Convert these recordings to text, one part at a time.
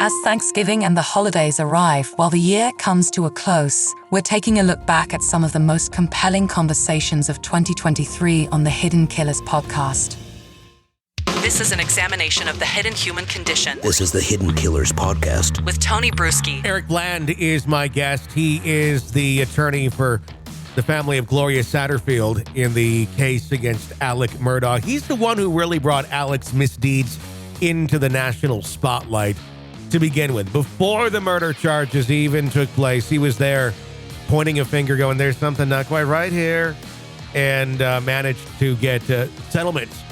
As Thanksgiving and the holidays arrive while the year comes to a close, we're taking a look back at some of the most compelling conversations of 2023 on the Hidden Killers podcast. This is an examination of the hidden human condition. This is the Hidden Killers podcast. With Tony Bruschi. Eric Bland is my guest. He is the attorney for the family of Gloria Satterfield in the case against Alex Murdaugh. He's the one who really brought Alex's misdeeds into the national spotlight to begin with. Before the murder charges even took place, he was there pointing a finger going, there's something not quite right here, and managed to get settlements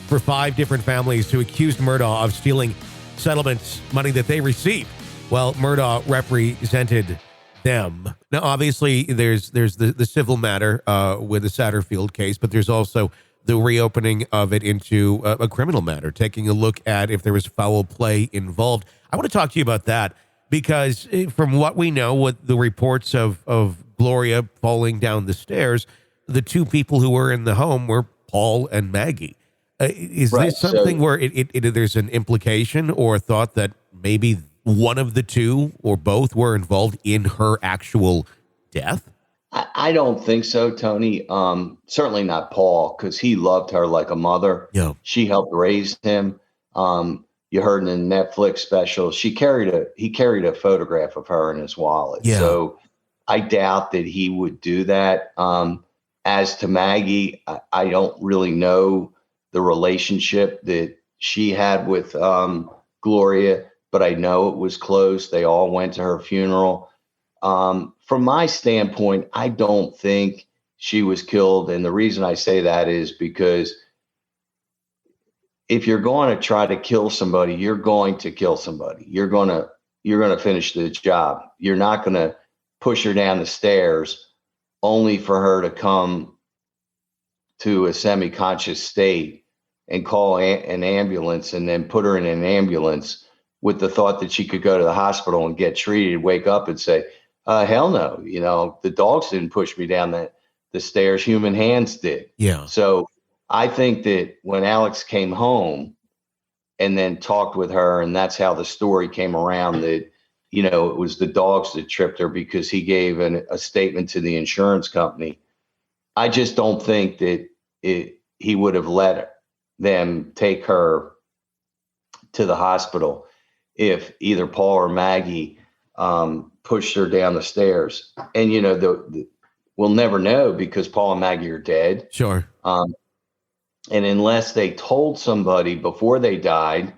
for 5 different families who accused Murdaugh of stealing settlements money that they received while Murdaugh represented them. Now, obviously, there's the civil matter with the Satterfield case, but there's also the reopening of it into a criminal matter, taking a look at if there was foul play involved. I want to talk to you about that because from what we know, with the reports of Gloria falling down the stairs, the 2 people who were in the home were Paul and Maggie. Is right. This something where there's an implication or a thought that maybe one of the 2 or both were involved in her actual death? I don't think so, Tony. Certainly not Paul, because he loved her like a mother. Yeah. She helped raise him. You heard in the Netflix special, he carried a photograph of her in his wallet. Yeah. So I doubt that he would do that. As to Maggie, I don't really know the relationship that she had with Gloria, but I know it was close. They all went to her funeral. From my standpoint, I don't think she was killed. And the reason I say that is because if you're going to try to kill somebody, you're going to kill somebody. You're going to finish the job. You're not going to push her down the stairs only for her to come to a semi-conscious state and call an ambulance and then put her in an ambulance with the thought that she could go to the hospital and get treated, wake up and say, hell no, the dogs didn't push me down the stairs, human hands did. Yeah. So I think that when Alex came home and then talked with her, and that's how the story came around, that, it was the dogs that tripped her because he gave a statement to the insurance company. I just don't think that he would have let them take her to the hospital if either Paul or Maggie pushed her down the stairs. And, we'll never know because Paul and Maggie are dead. Sure. And unless they told somebody before they died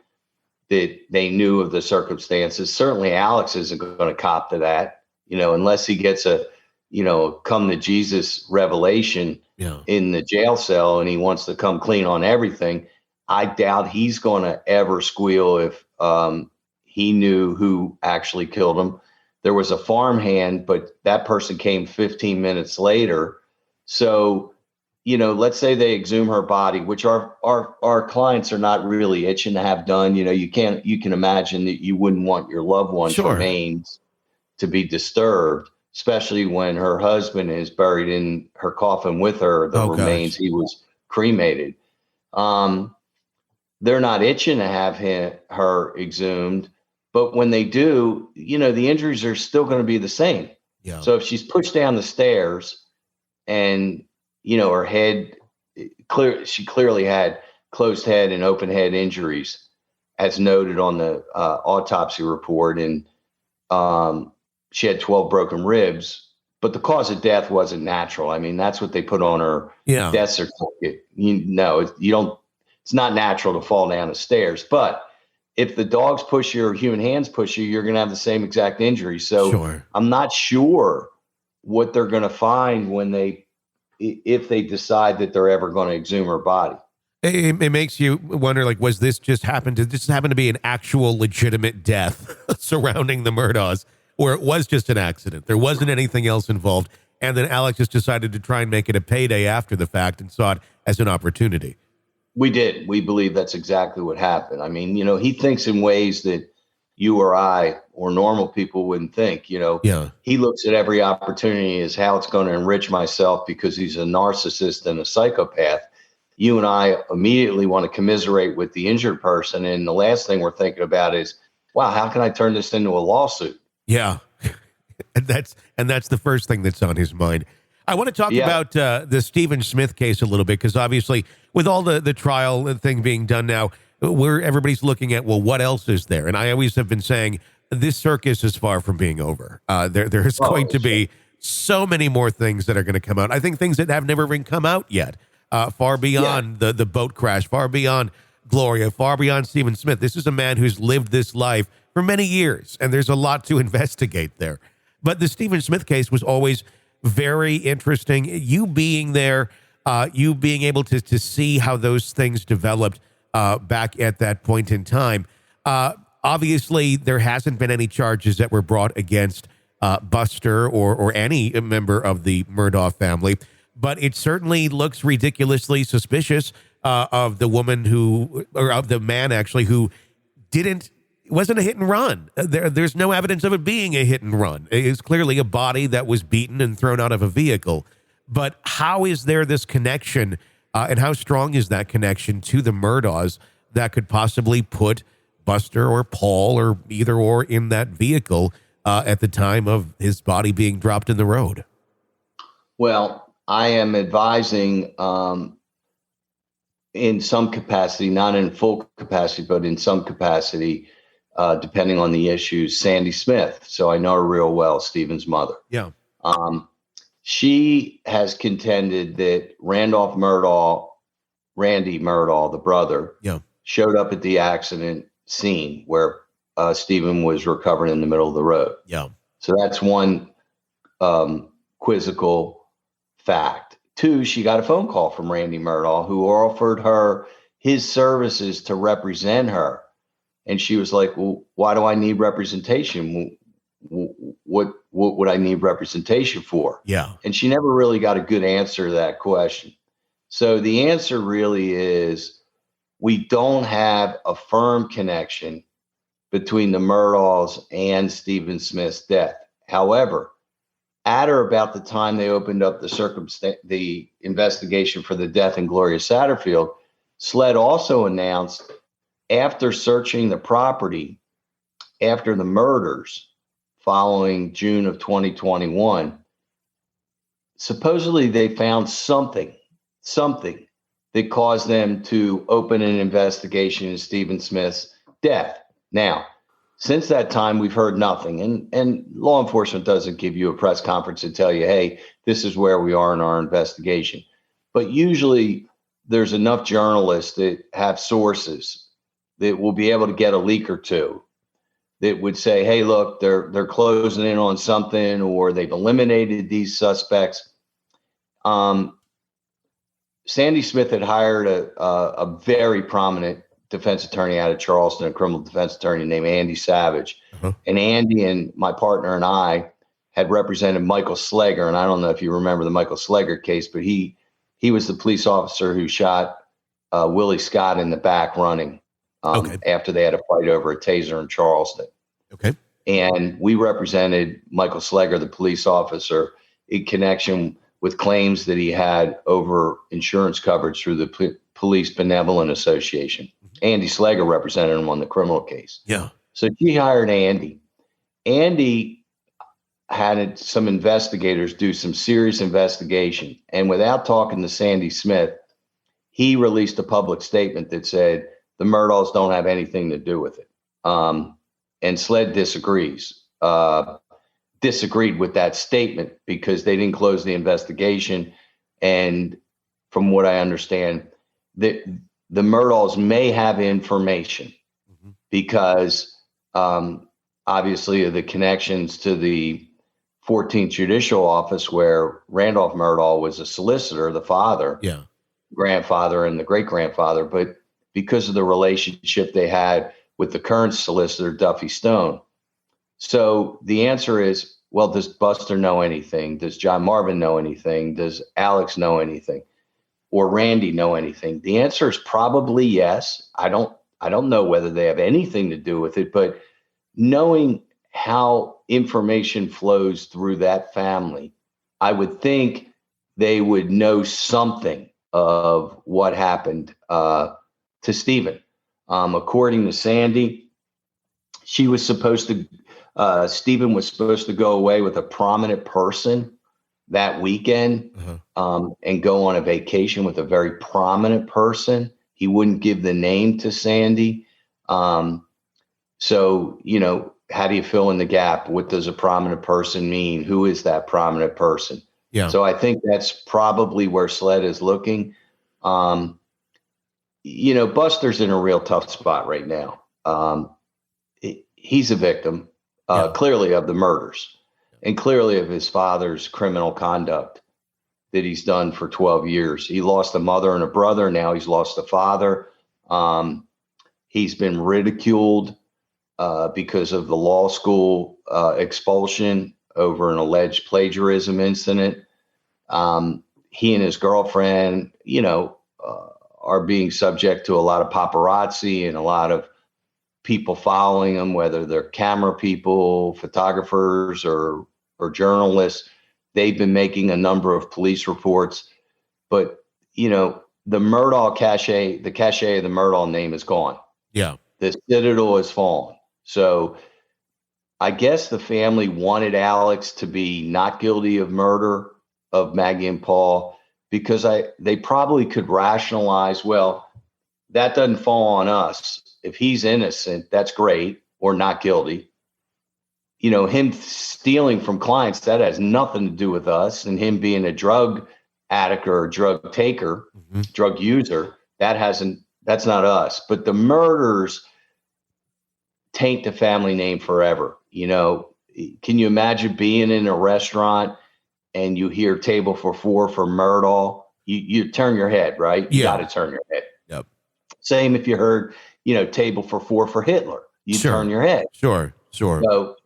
that they knew of the circumstances, certainly Alex isn't going to cop to that, unless he gets a, come to Jesus revelation in the jail cell and he wants to come clean on everything. I doubt he's going to ever squeal if he knew who actually killed him. There was a farmhand, but that person came 15 minutes later. So, let's say they exhume her body, which our clients are not really itching to have done. You can imagine that you wouldn't want your loved one's remains to be disturbed, especially when her husband is buried in her coffin with her, the remains. He was cremated. They're not itching to have her exhumed, but when they do, the injuries are still going to be the same. Yeah. So if she's pushed down the stairs and, her head she clearly had closed head and open head injuries as noted on the autopsy report. And she had 12 broken ribs, but the cause of death wasn't natural. I mean, that's what they put on her death certificate. It's not natural to fall down the stairs, but if the dogs push you or human hands push you, you're going to have the same exact injury. So I'm not sure what they're going to find if they decide that they're ever going to exhume her body. It makes you wonder, did this happen to be an actual legitimate death surrounding the Murdaughs, or it was just an accident? There wasn't anything else involved. And then Alex just decided to try and make it a payday after the fact and saw it as an opportunity. We did. We believe that's exactly what happened. I mean, he thinks in ways that you or I or normal people wouldn't think. He looks at every opportunity as how it's going to enrich myself because he's a narcissist and a psychopath. You and I immediately want to commiserate with the injured person. And the last thing we're thinking about is wow, how can I turn this into a lawsuit? Yeah. and that's the first thing that's on his mind. I want to talk about the Stephen Smith case a little bit, because obviously with all the trial and thing being done now, where everybody's looking at, well, what else is there? And I always have been saying this circus is far from being over. There is going to be so many more things that are going to come out. I think things that have never even come out yet, far beyond the boat crash, far beyond Gloria, far beyond Stephen Smith. This is a man who's lived this life for many years, and there's a lot to investigate there. But the Stephen Smith case was always very interesting. You being there, you being able to see how those things developed back at that point in time. Obviously, there hasn't been any charges that were brought against Buster or any member of the Murdaugh family, but it certainly looks ridiculously suspicious of the woman of the man actually, who wasn't a hit and run. There's no evidence of it being a hit and run. It is clearly a body that was beaten and thrown out of a vehicle. But how is there this connection, and how strong is that connection to the Murdaughs that could possibly put Buster or Paul or either or in that vehicle at the time of his body being dropped in the road? Well, I am advising in some capacity, not in full capacity, but in some capacity, depending on the issues, Sandy Smith. So I know her real well, Stephen's mother. Yeah. She has contended that Randy Murdaugh, the brother, showed up at the accident scene where Stephen was recovering in the middle of the road. Yeah. So that's one quizzical fact. Two, she got a phone call from Randy Murdaugh, who offered her his services to represent her. And she was like, well, why do I need representation? What would I need representation for? Yeah. And she never really got a good answer to that question. So the answer really is we don't have a firm connection between the Murdaughs and Stephen Smith's death. However, at or about the time they opened up the investigation for the death in Gloria Satterfield, SLED also announced, after searching the property after the murders following June of 2021, supposedly they found something that caused them to open an investigation into Stephen Smith's death. Now, since that time, we've heard nothing. And law enforcement doesn't give you a press conference and tell you, hey, this is where we are in our investigation. But usually there's enough journalists that have sources that will be able to get a leak or two that would say, hey, look, they're closing in on something, or they've eliminated these suspects. Sandy Smith had hired a very prominent defense attorney out of Charleston, a criminal defense attorney named Andy Savage. Uh-huh. And Andy and my partner and I had represented Michael Slager. And I don't know if you remember the Michael Slager case, but he was the police officer who shot Willie Scott in the back running after they had a fight over a taser in Charleston. Okay. And we represented Michael Slager, the police officer, in connection with claims that he had over insurance coverage through the Police Benevolent Association. Mm-hmm. Andy Slager represented him on the criminal case. Yeah. So she hired Andy. Andy had some investigators do some serious investigation. And without talking to Sandy Smith, he released a public statement that said the Murdaughs don't have anything to do with it. And SLED disagreed with that statement because they didn't close the investigation. And from what I understand, the Murdaughs may have information because obviously of the connections to the 14th Judicial Office, where Randolph Murdaugh was a solicitor, the father, grandfather, and the great-grandfather, but because of the relationship they had with the current solicitor, Duffy Stone. So the answer is, well, does Buster know anything? Does John Marvin know anything? Does Alex know anything? Or Randy know anything? The answer is probably yes. I don't know whether they have anything to do with it, but knowing how information flows through that family, I would think they would know something of what happened to Stephen. According to Sandy, she was supposed to, Stephen was supposed to go away with a prominent person that weekend, and go on a vacation with a very prominent person. He wouldn't give the name to Sandy. So, how do you fill in the gap? What does a prominent person mean? Who is that prominent person? Yeah. So I think that's probably where SLED is looking. Buster's in a real tough spot right now. He's a victim, clearly, of the murders and clearly of his father's criminal conduct that he's done for 12 years. He lost a mother and a brother. Now he's lost a father. He's been ridiculed because of the law school expulsion over an alleged plagiarism incident. He and his girlfriend, are being subject to a lot of paparazzi and a lot of people following them, whether they're camera people, photographers, or journalists. They've been making a number of police reports, but the Murdaugh cachet, the cachet of the Murdaugh name is gone. Yeah. The citadel has fallen. So I guess the family wanted Alex to be not guilty of murder of Maggie and Paul because they probably could rationalize, well, that doesn't fall on us. If he's innocent, that's great, or not guilty. Him stealing from clients, that has nothing to do with us. And him being a drug addict or a drug taker, drug user, that's not us. But the murders taint the family name forever. Can you imagine being in a restaurant and you hear table for four for Murdaugh? You turn your head, right? You got to turn your head. Yep. Same if you heard, table for four for Hitler. You turn your head. Sure. So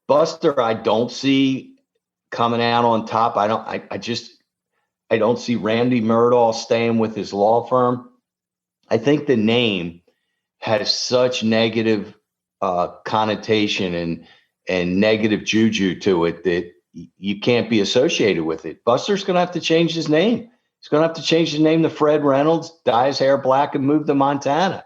Buster, I don't see coming out on top. I don't see Randy Murdaugh staying with his law firm. I think the name has such negative connotation and negative juju to it that you can't be associated with it. Buster's going to have to change his name. He's going to have to change his name to Fred Reynolds, dye his hair black, and move to Montana.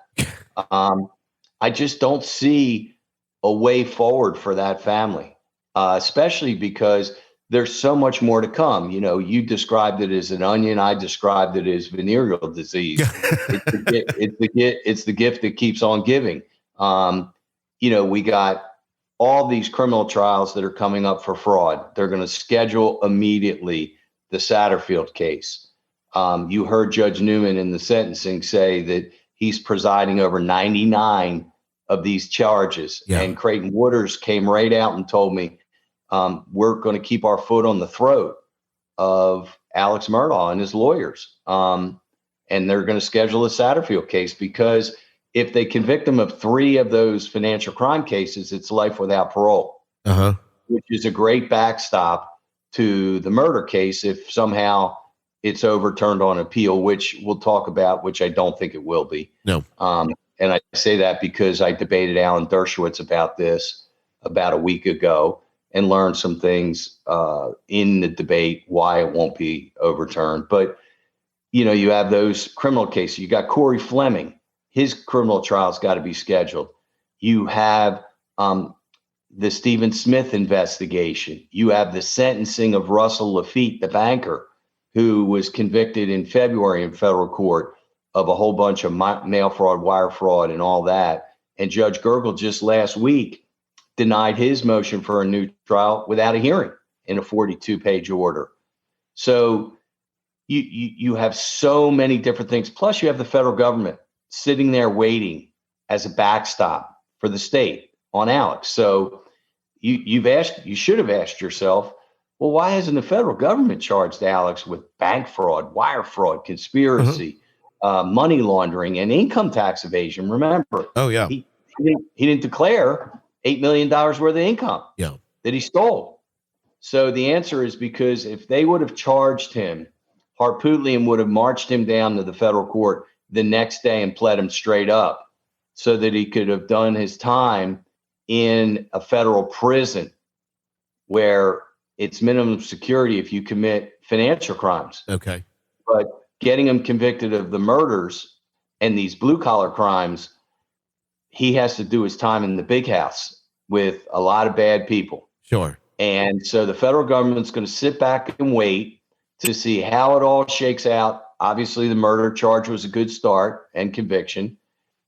I just don't see a way forward for that family, especially because there's so much more to come. You described it as an onion. I described it as venereal disease. It's the gift that keeps on giving. We got all these criminal trials that are coming up for fraud. They're going to schedule immediately the Satterfield case. You heard Judge Newman in the sentencing say that he's presiding over 99 of these charges. Yeah. And Creighton Wooders came right out and told me, we're going to keep our foot on the throat of Alex Murdaugh and his lawyers. And they're going to schedule a Satterfield case because if they convict him of 3 of those financial crime cases, it's life without parole, which is a great backstop to the murder case if somehow it's overturned on appeal, which we'll talk about, which I don't think it will be. No. And I say that because I debated Alan Dershowitz about this about a week ago and learned some things in the debate why it won't be overturned. But, you have those criminal cases. You got Corey Fleming. His criminal trial's got to be scheduled. You have the Stephen Smith investigation. You have the sentencing of Russell Lafitte, the banker, who was convicted in February in federal court of a whole bunch of mail fraud, wire fraud, and all that. And Judge Gergel just last week denied his motion for a new trial without a hearing in a 42-page order. So you have so many different things. Plus, you have the federal government sitting there waiting as a backstop for the state on Alex. So you should have asked yourself, well, why hasn't the federal government charged Alex with bank fraud, wire fraud, conspiracy, money laundering, and income tax evasion? Remember, he didn't declare $8 million worth of income that he stole. So the answer is because if they would have charged him, Harpootlian would have marched him down to the federal court the next day and pled him straight up so that he could have done his time in a federal prison where it's minimum security if you commit financial crimes. Okay. But getting him convicted of the murders and these blue collar crimes, he has to do his time in the big house with a lot of bad people. Sure. And so the federal government's going to sit back and wait to see how it all shakes out. Obviously, the murder charge was a good start and conviction,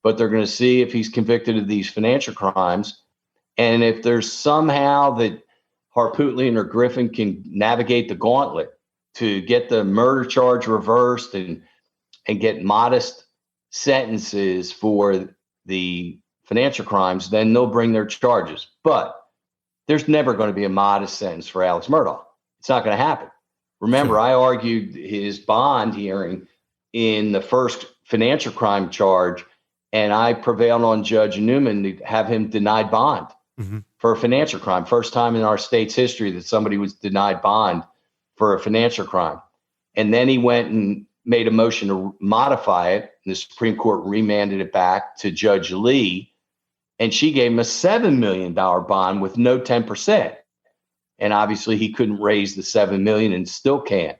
but they're going to see if he's convicted of these financial crimes. And if there's somehow that Harpootlian or Griffin can navigate the gauntlet to get the murder charge reversed and get modest sentences for the financial crimes, then they'll bring their charges. But there's never going to be a modest sentence for Alex Murdaugh. It's not going to happen. Remember, Sure. I argued his bond hearing in the first financial crime charge, and I prevailed on Judge Newman to have him denied bond for a financial crime. First time in our state's history that somebody was denied bond for a financial crime. And then he went and made a motion to modify it. And the Supreme Court remanded it back to Judge Lee, and she gave him a $7 million bond with no 10%. And obviously he couldn't raise the $7 million and still can't.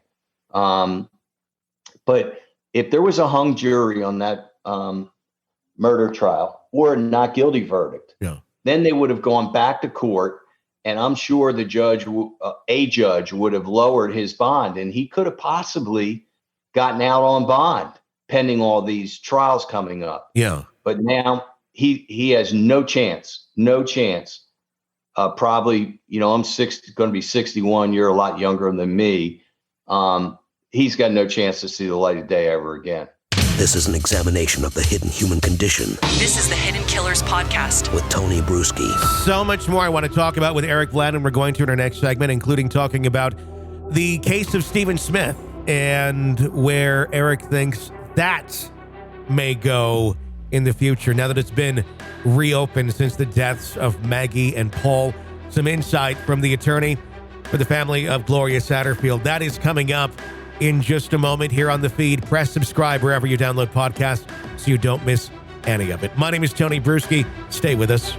But if there was a hung jury on that murder trial or a not guilty verdict, then they would have gone back to court. And I'm sure the judge, a judge would have lowered his bond, and he could have possibly gotten out on bond pending all these trials coming up. Yeah. But now he has no chance. Probably, I'm going to be 61. You're a lot younger than me. He's got no chance to see the light of day ever again. This is an examination of the hidden human condition. This is the Hidden Killers podcast With Tony Bruschi. So much more I want to talk about with Eric Blandon. We're going to in our next segment, including talking about the case of Stephen Smith and where Eric thinks that may go in the future now that it's been reopened since the deaths of Maggie and Paul. Some insight from the attorney for the family of Gloria Satterfield. That is coming up in just a moment here on the feed. Press subscribe wherever you download podcasts so you don't miss any of it. My name is Tony Bruschi. Stay with us.